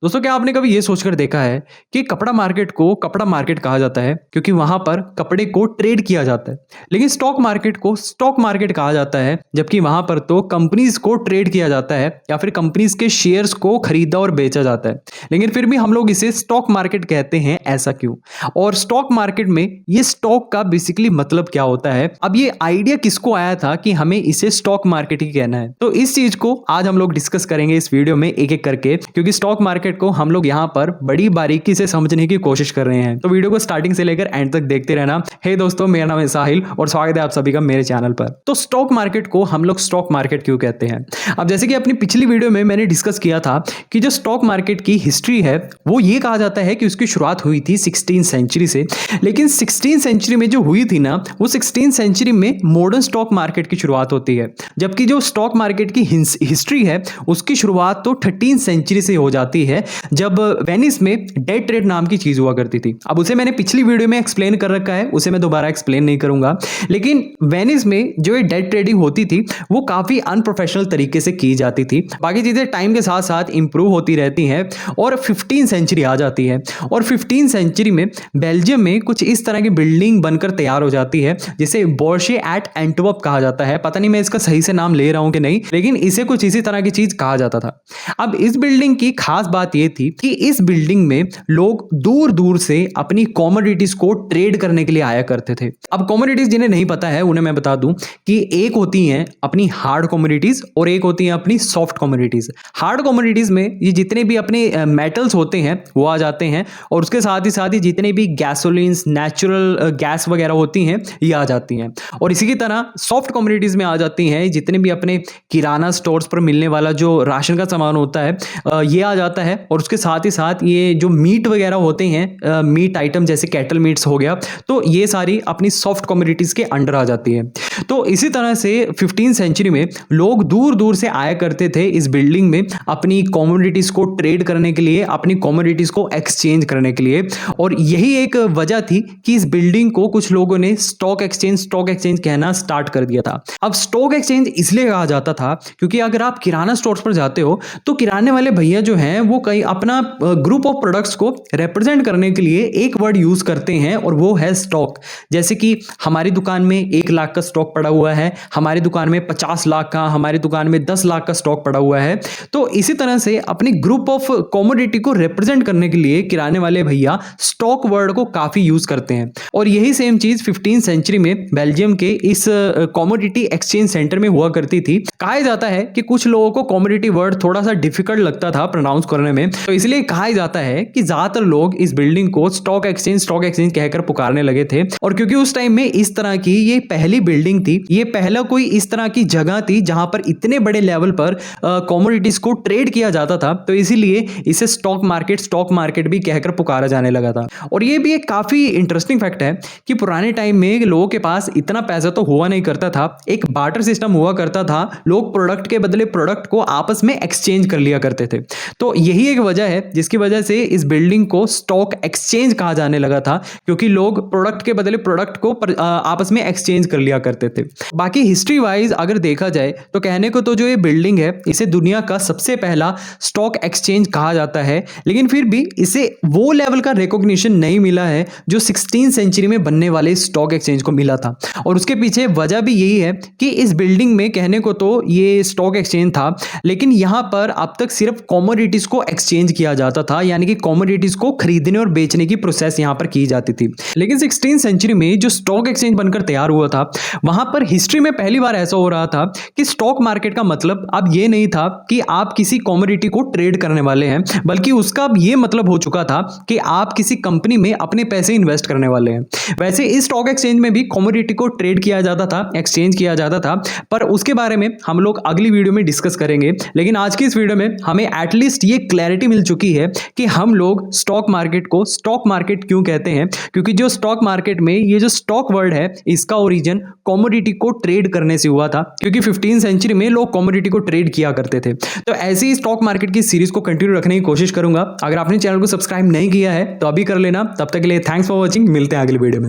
दोस्तों क्या आपने कभी ये सोचकर देखा है कि कपड़ा मार्केट को कपड़ा मार्केट कहा जाता है क्योंकि वहां पर कपड़े को ट्रेड किया जाता है, लेकिन स्टॉक मार्केट को स्टॉक मार्केट कहा जाता है जबकि वहां पर तो कंपनीज को ट्रेड किया जाता है या फिर कंपनीज के शेयर्स को खरीदा और बेचा जाता है। लेकिन फिर भी हम लोग इसे स्टॉक मार्केट कहते हैं, ऐसा क्यों? और स्टॉक मार्केट में ये स्टॉक का बेसिकली मतलब क्या होता है? अब ये आइडिया किसको आया था कि हमें इसे स्टॉक मार्केट ही कहना है? तो इस चीज को आज हम लोग डिस्कस करेंगे इस वीडियो में एक एक करके, क्योंकि स्टॉक मार्केट को हम लोग यहाँ पर बड़ी बारीकी से समझने की कोशिश कर रहे हैं। तो वीडियो को स्टार्टिंग से लेकर एंड तक देखते रहना। हे दोस्तों, मेरा नाम है साहिल और स्वागत है आप सभी का मेरे चैनल पर। तो स्टॉक मार्केट को हम लोग स्टॉक मार्केट क्यों कहते हैं? अब जैसे कि अपनी पिछली वीडियो में मैंने डिस्कस किया था कि जो स्टॉक मार्केट की हिस्ट्री है वो ये कहा जाता है कि उसकी शुरुआत हुई थी 16वीं सेंचुरी से। लेकिन 16वीं सेंचुरी में जो हुई थी ना, वो 16वीं सेंचुरी में मॉडर्न स्टॉक मार्केट की शुरुआत होती है, जबकि जो स्टॉक मार्केट की हिस्ट्री है उसकी शुरुआत तो 13वीं सेंचुरी से हो जाती है, जब वेनिस में डे ट्रेड नाम की चीज हुआ करती थी। अब उसे मैंने पिछली वीडियो में एक्सप्लेन कर रखा है, उसे मैं दोबारा एक्सप्लेन नहीं करूंगा। लेकिन वेनिस में जो ये डे ट्रेडिंग होती थी वो काफी अनप्रोफेशनल तरीके से की जाती थी। बाकी चीजें टाइम के साथ साथ इंप्रूव होती रहती हैं और 15वीं सेंचुरी आ जाती है और 15वीं सेंचुरी में बेल्जियम में कुछ इस तरह की बिल्डिंग बनकर तैयार हो जाती है जिसे बोर्शे एट एंटवर्प कहा जाता है। पता नहीं मैं इसका सही से नाम ले रहा हूं कि नहीं, लेकिन इसे कुछ इसी तरह की चीज कहा जाता था। अब इस बिल्डिंग की खास बात यह थी कि इस बिल्डिंग में लोग दूर दूर से अपनी कॉमोडिटीज को ट्रेड करने के लिए आया करते थे। अब कॉमोडिटीज जिन्हें नहीं पता है उन्हें मैं बता दूं कि एक होती हैं अपनी हार्ड कॉमोडिटीज और एक होती हैं अपनी सॉफ्ट कॉमोडिटीज। हार्ड कॉमोडिटीज में ये जितने भी अपने मेटल्स होते हैं वो आ जाते हैं और उसके साथ ही जितने भी गैसोलिन्स, नेचुरल गैस वगैरह होती हैं ये आ जाती हैं। और इसी की तरह सॉफ्ट कॉमोडिटीज में आ जाती हैं जितने भी अपने किराना स्टोर्स पर मिलने वाला जो राशन का सामान होता है ये आ जाता है। और उसके साथ ही साथ ये जो मीट वगैरह होते हैं, मीट आइटम जैसे कैटल मीट्स हो गया, तो ये सारी अपनी सॉफ्ट कमोडिटीज के अंडर आ जाती है। तो इसी तरह से 15वीं सेंचुरी में लोग दूर दूर से आया करते थे इस बिल्डिंग में अपनी कमोडिटीज को ट्रेड करने के लिए, अपनी कमोडिटीज को एक्सचेंज करने के लिए। और यही एक वजह थी कि इस बिल्डिंग को कुछ लोगों ने स्टॉक एक्सचेंज कहना स्टार्ट कर दिया था। अब स्टॉक एक्सचेंज इसलिए कहा जाता था क्योंकि अगर आप किराना स्टोर्स पर जाते हो तो किराने वाले भैया जो हैं वो कई अपना ग्रुप ऑफ प्रोडक्ट्स को रिप्रेजेंट करने के लिए एक वर्ड यूज करते हैं और वो है स्टॉक। जैसे कि हमारी दुकान में 1 लाख का स्टॉक पड़ा हुआ है, हमारी दुकान में 50 लाख का, हमारी दुकान में 10 लाख का स्टॉक पड़ा हुआ है। तो इसी तरह से अपने ग्रुप ऑफ कॉमोडिटी को रिप्रेजेंट करने के लिए किराने वाले भैया स्टॉक वर्ड को काफी यूज करते हैं। और यही सेम चीज 15वीं सेंचुरी में बेल्जियम के इस कॉमोडिटी एक्सचेंज सेंटर में हुआ करती थी। कहा जाता है कि कुछ लोगों को कॉमोडिटी वर्ड थोड़ा सा डिफिकल्ट लगता था प्रोनाउंस करने में, तो इसलिए कहा जाता है कि ज्यादातर लोग इस बिल्डिंग को स्टॉक एक्सचेंज कहकर पुकारने लगे थे। और क्योंकि उस टाइम में इस तरह की ये पहली बिल्डिंग थी, ये पहला कोई इस तरह की जगह थी जहां पर इतने बड़े लेवल पर कमोडिटीज को ट्रेड किया जाता था, तो इसीलिए इसे स्टॉक मार्केट भी कहकर पुकारा जाने लगा था। और ये भी एक काफी इंटरेस्टिंग फैक्ट है कि पुराने टाइम में लोगों के पास इतना पैसा तो हुआ नहीं करता था, एक बार्टर सिस्टम हुआ करता था, लोग प्रोडक्ट के बदले प्रोडक्ट को आपस में एक्सचेंज कर लिया करते थे। तो यही एक वजह है जिसकी वजह से इस बिल्डिंग को स्टॉक एक्सचेंज कहा जाने लगा था, क्योंकि लोग प्रोडक्ट के बदले प्रोडक्ट को आपस में एक्सचेंज कर लिया करते थे। बाकी हिस्ट्री वाइज अगर देखा जाए तो कहने को तो जो ये बिल्डिंग है इसे दुनिया का सबसे पहला स्टॉक एक्सचेंज कहा जाता है, लेकिन फिर भी इसे वो लेवल का रिकॉग्निशन नहीं मिला है जो 16वीं सेंचुरी में बनने वाले स्टॉक एक्सचेंज को मिला था। और उसके पीछे वजह भी यही है कि इस बिल्डिंग में कहने को तो ये स्टॉक एक्सचेंज था, लेकिन यहां पर अब तक सिर्फ कमोडिटीज को एक्सचेंज किया जाता था, यानी कि कमोडिटीज को खरीदने और बेचने की प्रोसेस यहां पर की जाती थी। लेकिन 16वीं सेंचुरी में जो स्टॉक एक्सचेंज बनकर तैयार हुआ था, वहां पर हिस्ट्री में पहली बार ऐसा हो रहा था कि स्टॉक मार्केट का मतलब अब ये नहीं था कि आप किसी कमोडिटी को ट्रेड करने वाले हैं, बल्कि उसका अब ये मतलब हो चुका था कि आप किसी कंपनी में अपने पैसे इन्वेस्ट करने वाले हैं। वैसे इस स्टॉक एक्सचेंज में भी कमोडिटी को ट्रेड किया जाता था, एक्सचेंज किया जाता था, पर उसके बारे में हम लोग अगली वीडियो में डिस्कस करेंगे। लेकिन आज की इस वीडियो में हमें एटलीस्ट ये क्लैरिटी मिल चुकी है कि हम लोग स्टॉक मार्केट को स्टॉक मार्केट क्यों कहते हैं, क्योंकि जो स्टॉक मार्केट में ये जो स्टॉक वर्ड है इसका ओरिजिन कमोडिटी को ट्रेड करने से हुआ था, क्योंकि 15वीं सेंचुरी में लोग कमोडिटी को ट्रेड किया करते थे। तो ऐसे ही स्टॉक मार्केट की सीरीज को कंटिन्यू रखने की कोशिश करूंगा। अगर आपने चैनल को सब्सक्राइब नहीं किया है तो अभी कर लेना। तब तक के लिए थैंक्स फॉर वॉचिंग, मिलते हैं अगली वीडियो में।